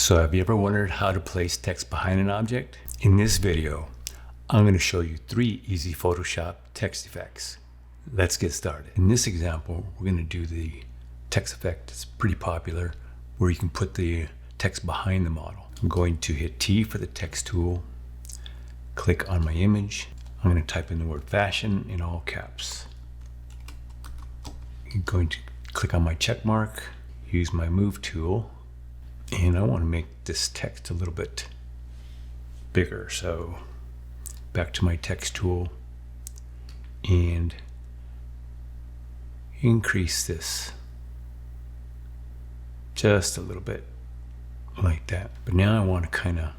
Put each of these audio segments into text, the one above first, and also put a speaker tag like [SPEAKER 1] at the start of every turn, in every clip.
[SPEAKER 1] So have you ever wondered how to place text behind an object? In this video, I'm going to show you 3 easy Photoshop text effects. Let's get started. In this example, we're going to do the text effect. It's pretty popular where you can put the text behind the model. I'm going to hit T for the text tool, click on my image. I'm going to type in the word fashion in all caps. I'm going to click on my check mark, use my move tool, and I want to make this text a little bit bigger. So back to my text tool and increase this just a little bit like that. But now I want to kind of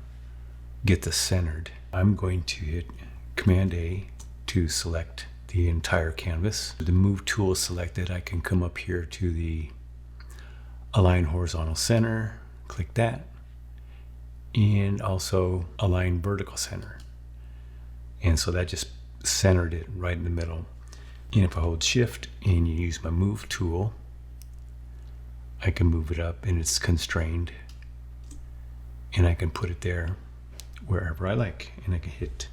[SPEAKER 1] get this centered. I'm going to hit Command A to select the entire canvas. With the move tool selected, I can come up here to the align horizontal center, click that, and also align vertical center. And so that just centered it right in the middle. And if I hold shift and you use my move tool, I can move it up and it's constrained, and I can put it there wherever I like, and I can hit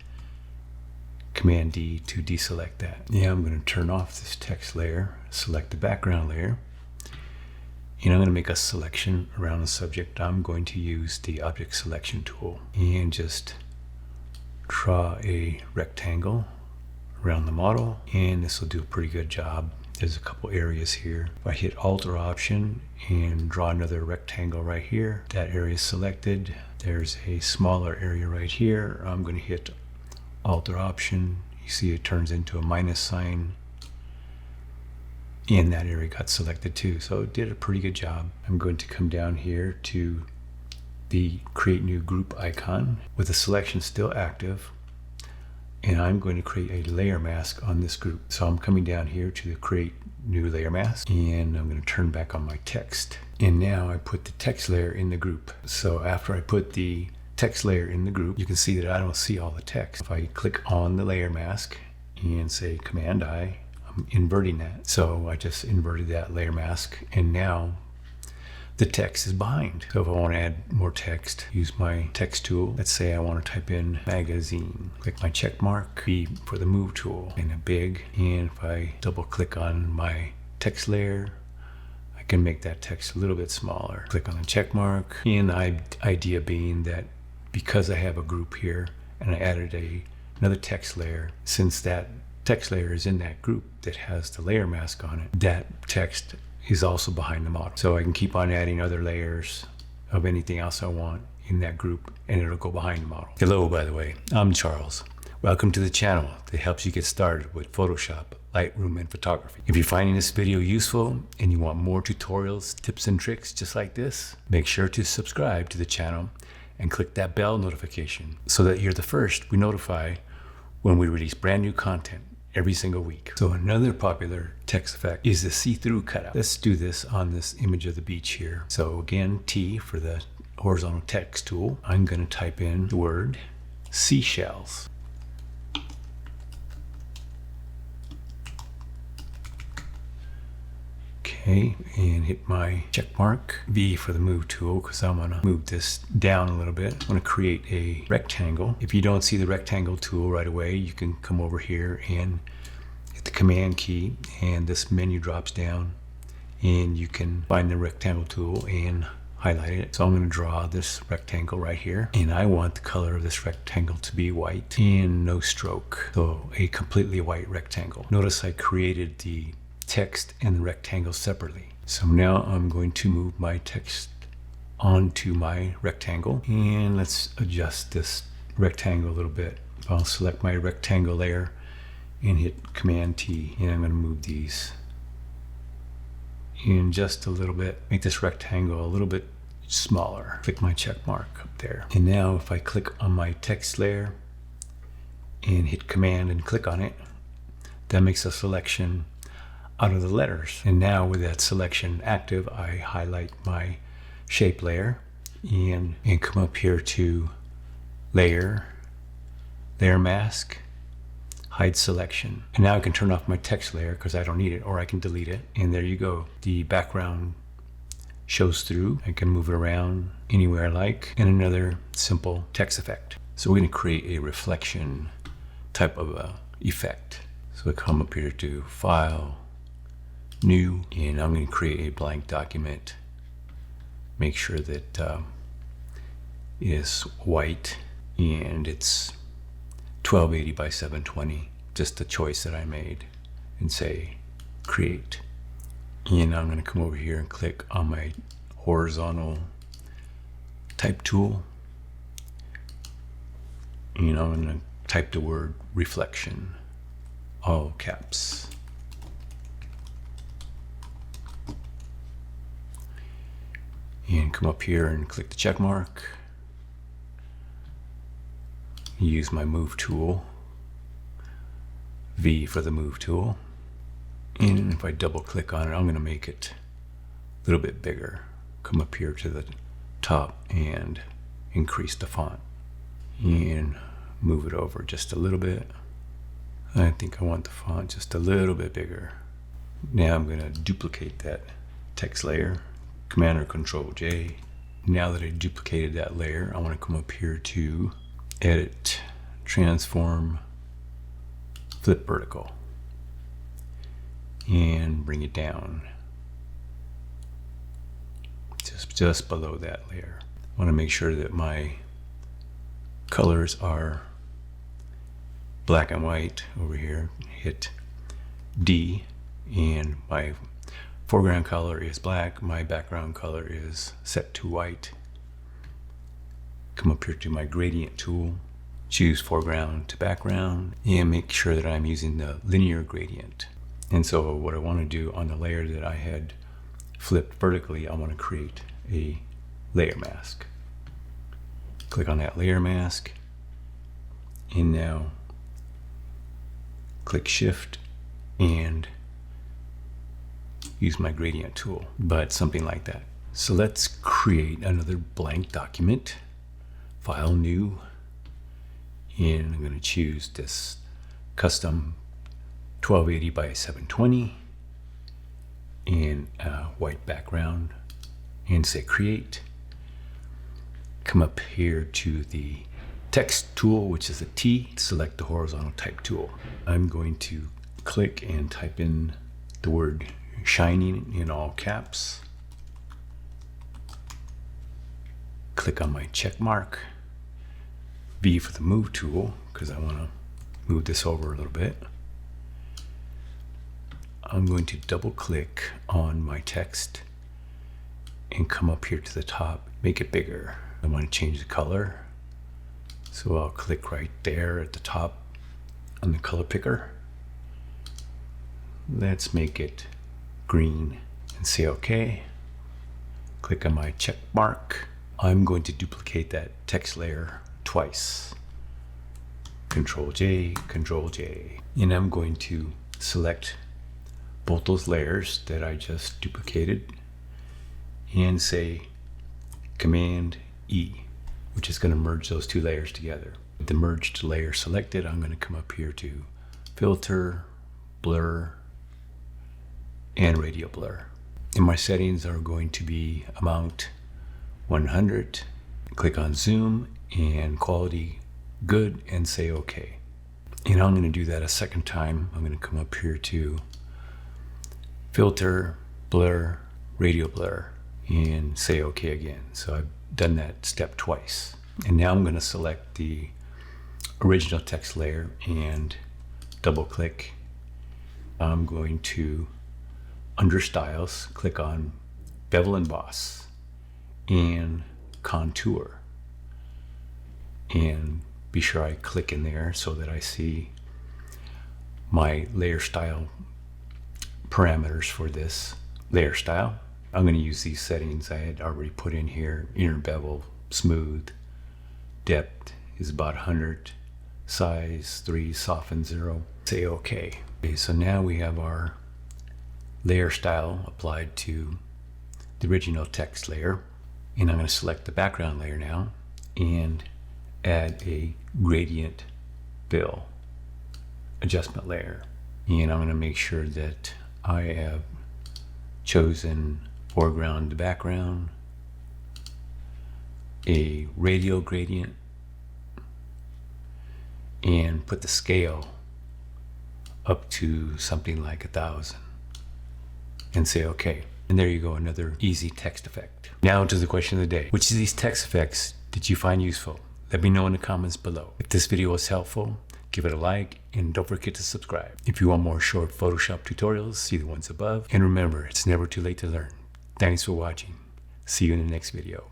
[SPEAKER 1] Command D to deselect that. Yeah, I'm going to turn off this text layer, select the background layer, and I'm going to make a selection around the subject. I'm going to use the object selection tool and just draw a rectangle around the model, and this will do a pretty good job. There's a couple areas here. If I hit Alt or Option and draw another rectangle right here, that area is selected. There's a smaller area right here. I'm going to hit Alt or Option. You see it turns into a minus sign, and that area got selected too. So it did a pretty good job. I'm going to come down here to the create new group icon with the selection still active, and I'm going to create a layer mask on this group. So I'm coming down here to the create new layer mask, and I'm going to turn back on my text. And now I put the text layer in the group. So after I put the text layer in the group, you can see that I don't see all the text. If I click on the layer mask and say Command I, I'm inverting that. So I just inverted that layer mask, and now the text is behind. So if I want to add more text, use my text tool. Let's say I want to type in magazine. Click my check mark, B for the move tool, and a big. And if I double click on my text layer, I can make that text a little bit smaller. Click on the check mark, and the idea being that because I have a group here and I added another text layer, since that text layer is in that group that has the layer mask on it, that text is also behind the model. So I can keep on adding other layers of anything else I want in that group, and it'll go behind the model. Hello, by the way, I'm Charles. Welcome to the channel that helps you get started with Photoshop, Lightroom, and photography. If you're finding this video useful and you want more tutorials, tips, and tricks just like this, make sure to subscribe to the channel and click that bell notification so that you're the first we notify when we release brand new content every single week. So another popular text effect is the see-through cutout. Let's do this on this image of the beach here. So again, T for the horizontal text tool. I'm going to type in the word seashells. Okay, and hit my check mark. V for the move tool, because I'm going to move this down a little bit. I'm going to create a rectangle. If you don't see the rectangle tool right away, you can come over here and hit the Command key, and this menu drops down, and you can find the rectangle tool and highlight it. So I'm going to draw this rectangle right here, and I want the color of this rectangle to be white and no stroke. So a completely white rectangle. Notice I created the text and the rectangle separately. So now I'm going to move my text onto my rectangle, and let's adjust this rectangle a little bit. I'll select my rectangle layer and hit Command T, and I'm going to move these in just a little bit, make this rectangle a little bit smaller. Click my check mark up there. And now if I click on my text layer and hit Command and click on it, that makes a selection out of the letters. And now with that selection active, I highlight my shape layer and come up here to layer mask, hide selection. And now I can turn off my text layer because I don't need it, or I can delete it. And there you go. The background shows through. I can move it around anywhere I like, and another simple text effect. So we're going to create a reflection type of effect. So I come up here to File, New, and I'm going to create a blank document. Make sure that it is white and it's 1280 by 720, just a choice that I made, and say Create. And I'm going to come over here and click on my horizontal type tool. And I'm going to type the word reflection, all caps. And come up here and click the check mark. Use my move tool, V for the move tool. And if I double click on it, I'm going to make it a little bit bigger. Come up here to the top and increase the font. And move it over just a little bit. I think I want the font just a little bit bigger. Now I'm going to duplicate that text layer. Command or Control J. Now that I duplicated that layer, I want to come up here to Edit, Transform, Flip Vertical, and bring it down just below that layer. I want to make sure that my colors are black and white over here. Hit D, and my foreground color is black, my background color is set to white. Come up here to my gradient tool, choose foreground to background, and make sure that I'm using the linear gradient. And so what I want to do on the layer that I had flipped vertically, I want to create a layer mask. Click on that layer mask, and now click Shift and use my gradient tool, but something like that. So let's create another blank document. File, New, and I'm going to choose this custom 1280 by 720 and white background, and say Create. Come up here to the text tool, which is a T. Select the horizontal type tool. I'm going to click and type in the word shining in all caps. Click on my check mark. V for the move tool, because I want to move this over a little bit. I'm going to double click on my text and come up here to the top, make it bigger. I want to change the color, so I'll click right there at the top on the color picker. Let's make it green and say OK. Click on my check mark. I'm going to duplicate that text layer twice. Control J, Control J. And I'm going to select both those layers that I just duplicated and say Command E, which is going to merge those two layers together. With the merged layer selected, I'm going to come up here to Filter, Blur, and Radial Blur. And my settings are going to be Amount 100. Click on Zoom and Quality Good and say OK. And I'm going to do that a second time. I'm going to come up here to Filter, Blur, Radial Blur, and say OK again. So I've done that step twice. And now I'm going to select the original text layer and double click. I'm going to, under Styles, click on Bevel Emboss and Contour. And be sure I click in there so that I see my layer style parameters for this layer style. I'm going to use these settings I had already put in here. Inner bevel, smooth, depth is about 100, size 3, soften 0. Say OK. Okay, so now we have our layer style applied to the original text layer. And I'm going to select the background layer now and add a gradient fill adjustment layer. And I'm going to make sure that I have chosen foreground to background, a radial gradient, and put the scale up to something like 1,000 and say okay. And there you go, another easy text effect. Now to the question of the day. Which of these text effects did you find useful? Let me know in the comments below. If this video was helpful, give it a like and don't forget to subscribe. If you want more short Photoshop tutorials, see the ones above. And remember, it's never too late to learn. Thanks for watching. See you in the next video.